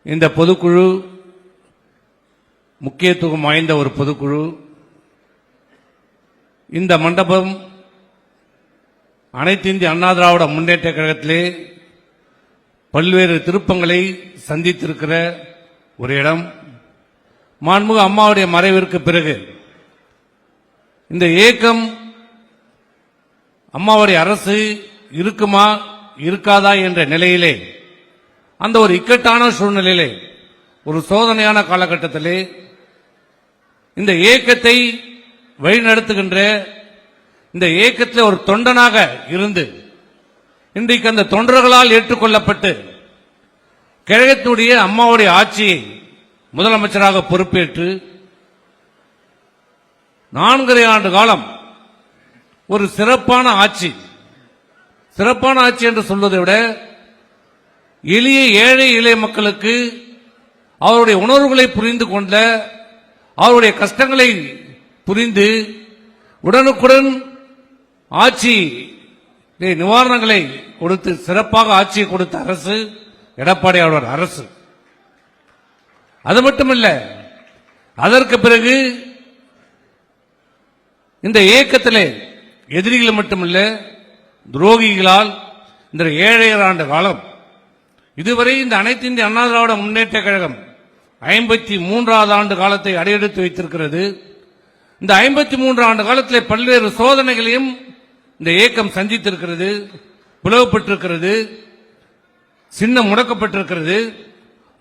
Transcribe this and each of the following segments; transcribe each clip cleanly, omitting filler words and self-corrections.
இந்த பொதுக்குழு முக்கியத்துவம் வாய்ந்த ஒரு பொதுக்குழு. இந்த மண்டபம் அனைத்து இந்திய அண்ணா திராவிட முன்னேற்ற கழகத்திலே பல்வேறு திருப்பங்களை சந்தித்திருக்கிற ஒரு இடம். மாண்புமிகு அம்மாவுடைய மறைவிற்கு பிறகு இந்த இயக்கம் அம்மாவுடைய அரசு இருக்குமா இருக்காதா என்ற நிலையிலே, அந்த ஒரு இக்கட்டான சூழ்நிலையிலே, ஒரு சோதனையான காலகட்டத்திலே இந்த இயக்கத்தை வழிநடத்துகின்ற இந்த இயக்கத்தில் ஒரு தொண்டனாக இருந்து இன்றைக்கு அந்த தொண்டர்களால் ஏற்றுக்கொள்ளப்பட்டு கழகத்தினுடைய அம்மாவுடைய ஆட்சியை முதலமைச்சராக பொறுப்பேற்று 4.5 ஆண்டு காலம் ஒரு சிறப்பான ஆட்சி. சிறப்பான ஆட்சி என்று சொல்வதை விட எளிய ஏழை எளிய மக்களுக்கு அவருடைய உணர்வுகளை புரிந்து கொண்ட, அவருடைய கஷ்டங்களை புரிந்து உடனுக்குடன் ஆட்சி நிவாரணங்களை கொடுத்து சிறப்பாக ஆட்சியை கொடுத்த அரசு எடப்பாடியார் அரசு. அது மட்டுமல்ல, அதற்கு பிறகு இந்த இயக்கத்திலே எதிரிகள் மட்டுமல்ல, துரோகிகளால் இந்த 7.5 ஆண்டு காலம் இதுவரை இந்த அனைத்து இந்திய அண்ணா திராவிட முன்னேற்ற கழகம் 53வது ஆண்டு காலத்தை அடையெடுத்து வைத்திருக்கிறது. இந்த 53 ஆண்டு காலத்தில் பல்வேறு சோதனைகளையும் இந்த இயக்கம் சந்தித்திருக்கிறது, பிளவுபட்டிருக்கிறது, சின்னம் முடக்கப்பட்டிருக்கிறது.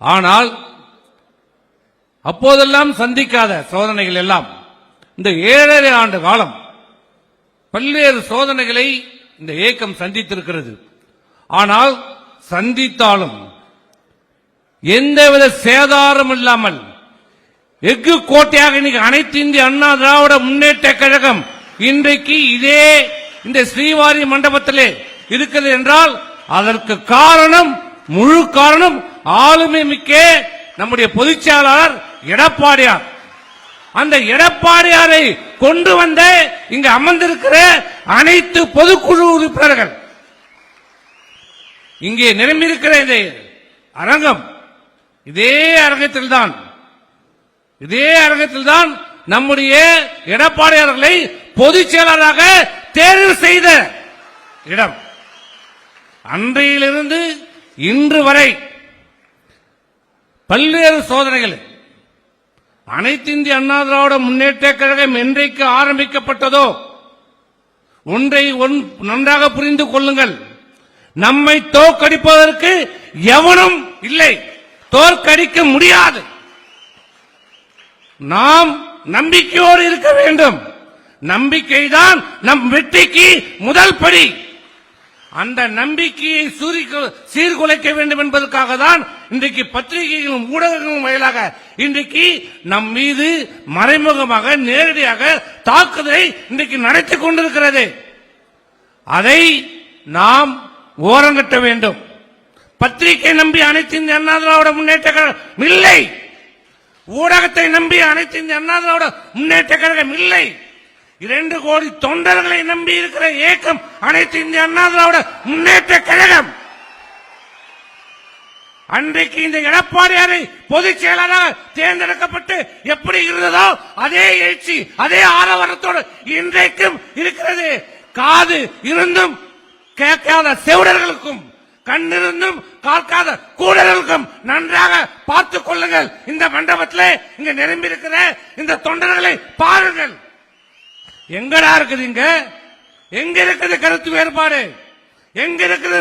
ஆனால் அப்போதெல்லாம் சந்திக்காத சோதனைகள் எல்லாம் இந்த 7.5 ஆண்டு காலம் பல்வேறு சோதனைகளை இந்த இயக்கம் சந்தித்திருக்கிறது. ஆனால் சந்தித்தாலும் எந்தவித சேதாரம் இல்லாமல் எஃகு கோட்டையாக இன்னைக்கு அனைத்து இந்திய அண்ணா திராவிட முன்னேற்ற கழகம் இன்றைக்கு இதே இந்த ஸ்ரீவாரி மண்டபத்திலே இருக்கிறது என்றால் அதற்கு காரணம், முழு காரணம் ஆளுமை மிக்க நம்முடைய பொதுச் செயலாளர் எடப்பாடியார். அந்த எடப்பாடியாரை கொண்டு வந்த இங்கு அமர்ந்திருக்கிற அனைத்து பொதுக்குழு உறுப்பினர்கள், இங்கே நிரம்பியிருக்கிற இந்த அரங்கம், இதே அரங்கத்தில்தான் நம்முடைய எடப்பாடியார்களை பொதுச் செயலாளராக தேர்வு செய்த இடம். அன்றையிலிருந்து இன்று வரை பல்வேறு சோதனைகள். அனைத்து இந்திய அண்ணா திராவிட முன்னேற்ற கழகம் என்றைக்கு ஆரம்பிக்கப்பட்டதோ ஒன்றை நன்றாக புரிந்து கொள்ளுங்கள், நம்மை தோற்கடிப்பதற்கு எவனும் இல்லை, தோற்கடிக்க முடியாது. நாம் நம்பிக்கையோடு இருக்க வேண்டும். நம்பிக்கைதான் நம் வெற்றிக்கு முதல் படி. அந்த நம்பிக்கையை சீர்குலைக்க வேண்டும் என்பதற்காக தான் இன்றைக்கு பத்திரிகைகளும் ஊடகங்களும் வாயிலாக இன்றைக்கு நம் மீது மறைமுகமாக நேரடியாக தாக்குதலை இன்றைக்கு நடத்தி கொண்டிருக்கிறது. அதை நாம் ஓரங்கட்ட வேண்டும். பத்திரிகை நம்பி அனைத்து இந்திய அண்ணா திராவிட முன்னேற்ற கழகம் இல்லை, ஊடகத்தை நம்பி அனைத்து இந்திய அண்ணா திராவிட முன்னேற்ற கழகம் இல்லை. 2 கோடி தொண்டர்களை நம்பி இருக்கிற இயக்கம் அனைத்து இந்திய அண்ணா திராவிட முன்னேற்ற கழகம். அன்றைக்கு இந்த எடப்பாடியாரை பொதுச் செயலாளராக தேர்ந்தெடுக்கப்பட்டு எப்படி இருந்ததோ அதே எழுச்சி, அதே ஆரவாரத்தோடு இன்றைக்கும் இருக்கிறது. காது இருந்தும் கேட்காத செவிடர்களுக்கும், கண்ணிருந்தும் பார்க்காத கூடர்களுக்கும் நன்றாக பார்த்துக் கொள்ளுங்கள். இந்த மண்டபத்தில் இங்க நிரம்பி இருக்கிற இந்த தொண்டர்களை பாருங்கள். எங்கடா இருக்குது? எங்க இருக்குது கருத்து வேறுபாடு? எங்க இருக்குது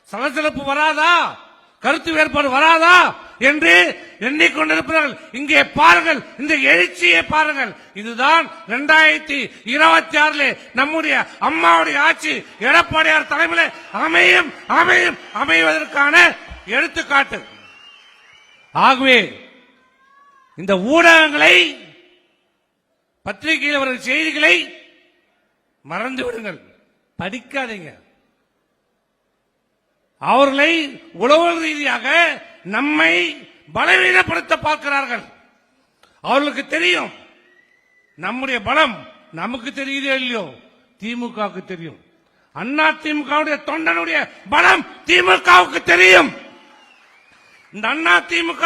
சலசலப்பு வராதா? கருத்து வேறுபாடு வராதா என்று எண்ணிக்கொண்டிருப்பார்கள். இங்கே பாருங்கள், இந்த எழுச்சியை பாருங்கள். இதுதான் 2026 நம்முடைய அம்மாவுடைய ஆட்சி எடப்பாடியார் தலைமையில் அமைவதற்கான எடுத்துக்காட்டு. ஆகவே இந்த ஊடகங்களை, பத்திரிகையில் வரும் செய்திகளை மறந்து விடுங்கள், படிக்காதீங்க. அவர்களை உளவு ரீதியாக நம்மை பலவீனப்படுத்த பார்க்கிறார்கள். அவர்களுக்கு தெரியும் நம்முடைய பலம் நமக்கு தெரியுதோ இல்லையோ, திமுகவுக்கு தெரியும். அண்ணா திமுக தொண்டனுடைய பலம் திமுகவுக்கு தெரியும். இந்த அண்ணா திமுக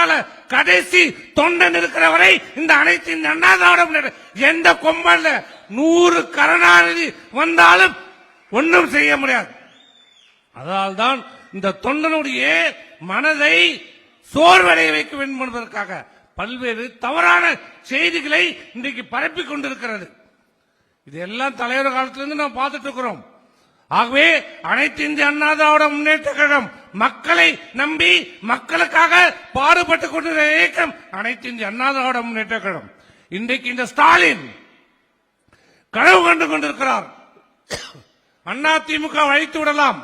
கடைசி தொண்டன் இருக்கிற வரை இந்த அனைத்து இந்த அண்ணா திராவிட முன்னேற்ற எந்த கொம்பல்ல 100 கருணாநிதி வந்தாலும் ஒன்றும் செய்ய முடியாது. அதனால்தான் இந்த தொண்டனுடைய மனதை சோர்வடைய வைக்க வேண்டும் என்பதற்காக பல்வேறு தவறான செய்திகளை இன்றைக்கு பரப்பிக் கொண்டிருக்கிறது. இதெல்லாம் தலைவர் காலத்திலிருந்து நாம் பார்த்துட்டு இருக்கிறோம். ஆகவே அனைத்து இந்திய அண்ணா திராவிட முன்னேற்ற கழகம் மக்களை நம்பி மக்களுக்காக பாடுபட்டுக் கொண்டிருக்கிற இயக்கம் அனைத்து இந்திய அண்ணா திராவிட முன்னேற்ற கழகம். இன்றைக்கு இந்த ஸ்டாலின் கனவு கண்டு கொண்டிருக்கிறார். அண்ணா திமுக அழைத்து விடலாம்,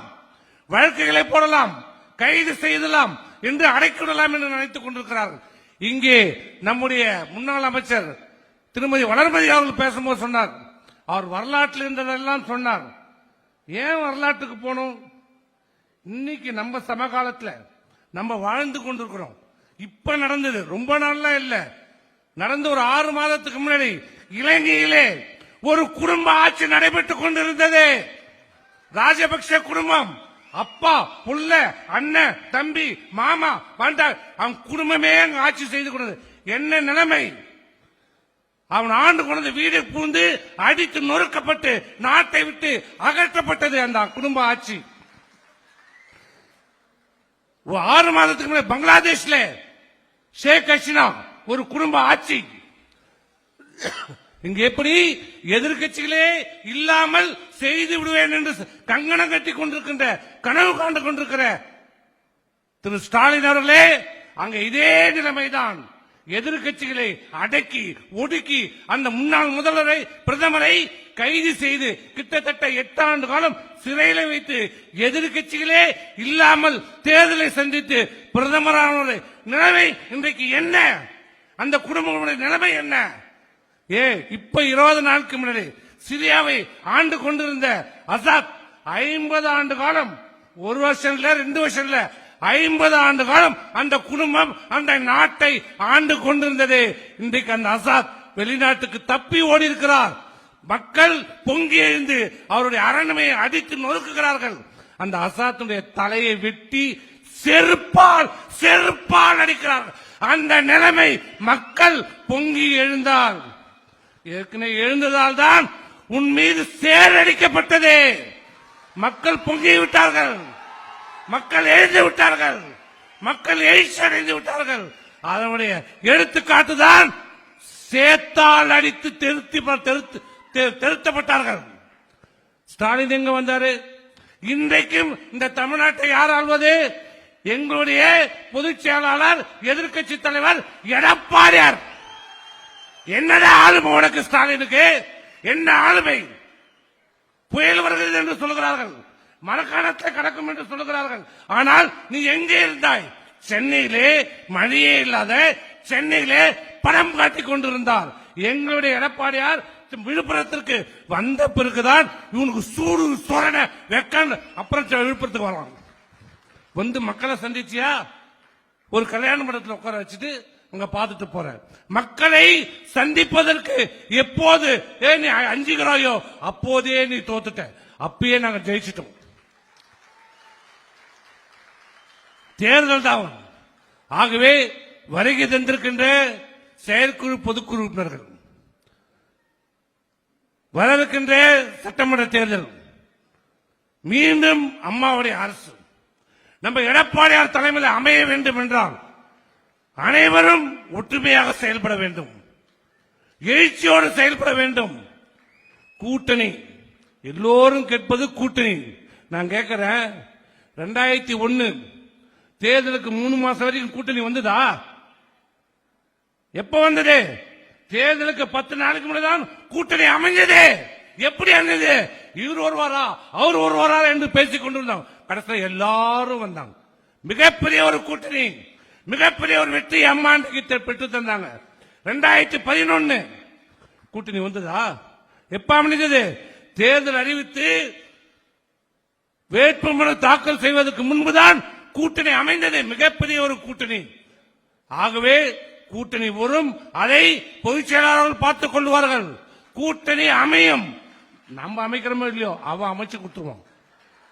வழக்குகளை போடலாம், கைது செய்தலாம் என்று அடைக்கிவிடலாம் என்று நினைத்துக் கொண்டிருக்கிறார்கள். இங்கே நம்முடைய முன்னாள் அமைச்சர் திருமதி வளர்மதி அவர்கள் பேசும்போது சொன்னார், அவர் வரலாற்றில் இருந்ததெல்லாம் சொன்னார். ஏன் வரலாற்றுக்கு போனோம்? இன்னைக்கு நம்ம சமகாலத்தில் நம்ம வாழ்ந்து கொண்டிருக்கிறோம். இப்ப நடந்தது ரொம்ப நாளா இல்ல, நடந்த ஒரு 6 மாதத்துக்கு முன்னாடி இலங்கையிலே ஒரு குடும்ப ஆட்சி நடைபெற்றுக் கொண்டிருந்தது. ராஜபக்ஷ குடும்பம், அப்பா புள்ள அண்ணன் தம்பி மாமா வந்தார், அவன் குடும்பமே அங்க ஆட்சி செய்து கொண்டது. என்ன நிலைமை? அவன் ஆண்டு கொண்டு வீடு பூந்து அடித்து நொறுக்கப்பட்டு நாட்டை விட்டு அகற்றப்பட்டது அந்த குடும்ப ஆட்சி. 6 மாதத்துக்கு முன்னாடி பங்களாதேஷ்ல ஷேக் ஹசீனா ஒரு குடும்ப ஆட்சி. இங்க எப்படி எதிர்கட்சிகளே இல்லாமல் செய்து விடுவேன் என்று கங்கணம் கட்டி கொண்டிருக்கின்ற கனவு காண்டு கொண்டிருக்கிற திரு ஸ்டாலின் அவர்களே, அங்க இதே நிலைமைதான். எதிர்கட்சிகளை அடக்கி ஒடுக்கி அந்த முன்னாள் முதல்வரை பிரதமரை கைது செய்து கிட்டத்தட்ட 8 ஆண்டு காலம் சிறையில வைத்து எதிர்கட்சிகளே இல்லாமல் தேர்தலை சந்தித்து பிரதமரான நிலைமை இன்றைக்கு என்ன? அந்த குடும்பங்களுடைய நிலைமை என்ன? இப்ப 20 நாளுக்கு முன்னாடி சிரியாவை ஆண்டு கொண்டிருந்த அசாத் 50 ஆண்டு காலம், 1 வருஷம் இல்ல 2 வருஷம் இல்ல 50 ஆண்டு காலம் அந்த குடும்பம் அந்த நாட்டை ஆண்டு கொண்டிருந்தது. இன்றைக்கு அந்த அசாத் வெளிநாட்டுக்கு தப்பி ஓடி இருக்கிறார். மக்கள் பொங்கி எழுந்து அவருடைய அரண்மையை அடித்து நொறுக்குகிறார்கள். அந்த அசாத்துடைய தலையை வெட்டி செருப்பால் செருப்பால் அடிக்கிறார்கள். அந்த நிலைமை மக்கள் பொங்கி எழுந்தால், ஏற்கனவே எழுந்ததால் தான் உன் மீது சேரடிக்கப்பட்டது. மக்கள் பொங்கி விட்டார்கள், மக்கள் எழுந்து விட்டார்கள், மக்கள் எழுச்சி அடைந்து விட்டார்கள். அதனுடைய எடுத்துக்காட்டுதான் சேத்தால் அடித்து திருத்தப்பட்டார்கள். ஸ்டாலின் எங்க வந்தாரு? இன்றைக்கும் இந்த தமிழ்நாட்டை யார் ஆள்வது? எங்களுடைய பொதுச் செயலாளர் எதிர்க்கட்சி தலைவர் எடப்பாடியார். என்னடா ஆளுமை உனக்கு ஸ்டாலினுக்கு? என்ன ஆளுமை? புயல் வருகிறது என்று சொல்லுகிறார்கள், மரக்காணத்தை கடக்கும் என்று சொல்லுகிறார்கள். ஆனால் நீ எங்கே இருந்தாய்? சென்னையிலே மழையே இல்லாத சென்னையிலே படம் காட்டிக் கொண்டிருந்தார். எங்களுடைய எடப்பாடியார் விழுப்புரத்திற்கு வந்த பிறகுதான் இவனுக்கு சூடு சொரண வெக்க, அப்புறம் விழுப்புரத்துக்கு வருவாங்க. வந்து மக்களை சந்திச்சியா? ஒரு கல்யாண மண்டபத்தில் உட்கார வச்சுட்டு அங்க பார்த்துட்டு போற. மக்களை சந்திப்பதற்கு எப்போது நீ அஞ்சுகிறாயோ அப்போதே நீ தோத்துட்ட. அப்பயே நாங்க ஜெயிச்சிட்டோம். தேர்தல் தான். ஆகவே வருகை தந்திருக்கின்ற செயற்குழு பொதுக்குழு உறுப்பினர்கள், வரவிருக்கின்ற சட்டமன்ற தேர்தல் மீண்டும் அம்மாவுடைய அரசு நம்ம எடப்பாடியார் தலைமையில் அமைய வேண்டும் என்றால் அனைவரும் ஒற்றுமையாக செயல்பட வேண்டும், எழுச்சியோடு செயல்பட வேண்டும். கூட்டணி எல்லோரும் கேட்பது கூட்டணி. நான் கேட்கிறேன், 2001 தேர்தலுக்கு 3 மாசம் வரைக்கும் கூட்டணி வந்ததா? எப்ப வந்தது? தேர்தலுக்கு 10 நாளுக்கு முன்னதான் கூட்டணி அமைஞ்சது. எப்படி அமைஞ்சது? இவர் வருவாரா அவர் வருவாரா என்று பேசிக் கொண்டிருந்தோம். கடைசியில் எல்லாரும் வந்தாங்க. மிகப்பெரிய ஒரு கூட்டணி, மிகப்பெரிய ஒரு வெற்றி அம்மாண்டு பெற்று தந்தாங்க. 2011 கூட்டணி வந்ததா? எப்ப அமைஞ்சது? தேர்தல் அறிவித்து வேட்புமனு தாக்கல் செய்வதற்கு முன்புதான் கூட்டணி அமைந்தது. மிகப்பெரிய ஒரு கூட்டணி. ஆகவே கூட்டணி வரும், அதை பொதுச் செயலாளர்கள் பார்த்துக் கொள்வார்கள். கூட்டணி அமையும். நம்ம அமைக்கிறோமோ இல்லையோ அவன் அமைச்சு கொடுத்துருவான்.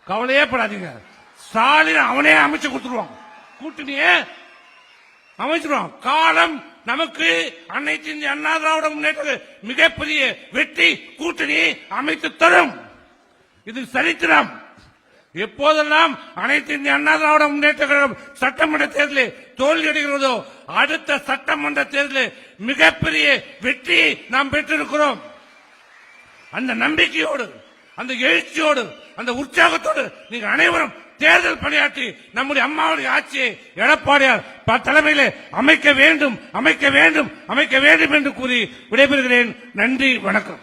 கவலையே படாதீங்க. ஸ்டாலின் அவனே அமைச்சு கொடுத்துருவான். கூட்டணியே அமைச்சிருவோம். காலம் நமக்கு அனைத்து இந்திய அண்ணா திராவிட முன்னேற்ற மிகப்பெரிய வெற்றி கூட்டணி அமைத்து தரும். இது சரித்திரம். எப்போதெல்லாம் அனைத்து இந்திய அண்ணா திராவிட முன்னேற்ற கழகம் சட்டமன்ற தேர்தலில் தோல்வியடைகிறதோ அடுத்த சட்டமன்ற தேர்தலில் மிகப்பெரிய வெற்றியை நாம் பெற்றிருக்கிறோம். அந்த நம்பிக்கையோடு, அந்த எழுச்சியோடு, அந்த உற்சாகத்தோடு நீங்கள் அனைவரும் தேர்தல் பணியாற்றி நம்முடைய அம்மாவுடைய ஆட்சியை எடப்பாடியார் தலைமையிலே அமைக்க வேண்டும் அமைக்க வேண்டும் அமைக்க வேண்டும் என்று கூறி விடைபெறுகிறேன். நன்றி, வணக்கம்.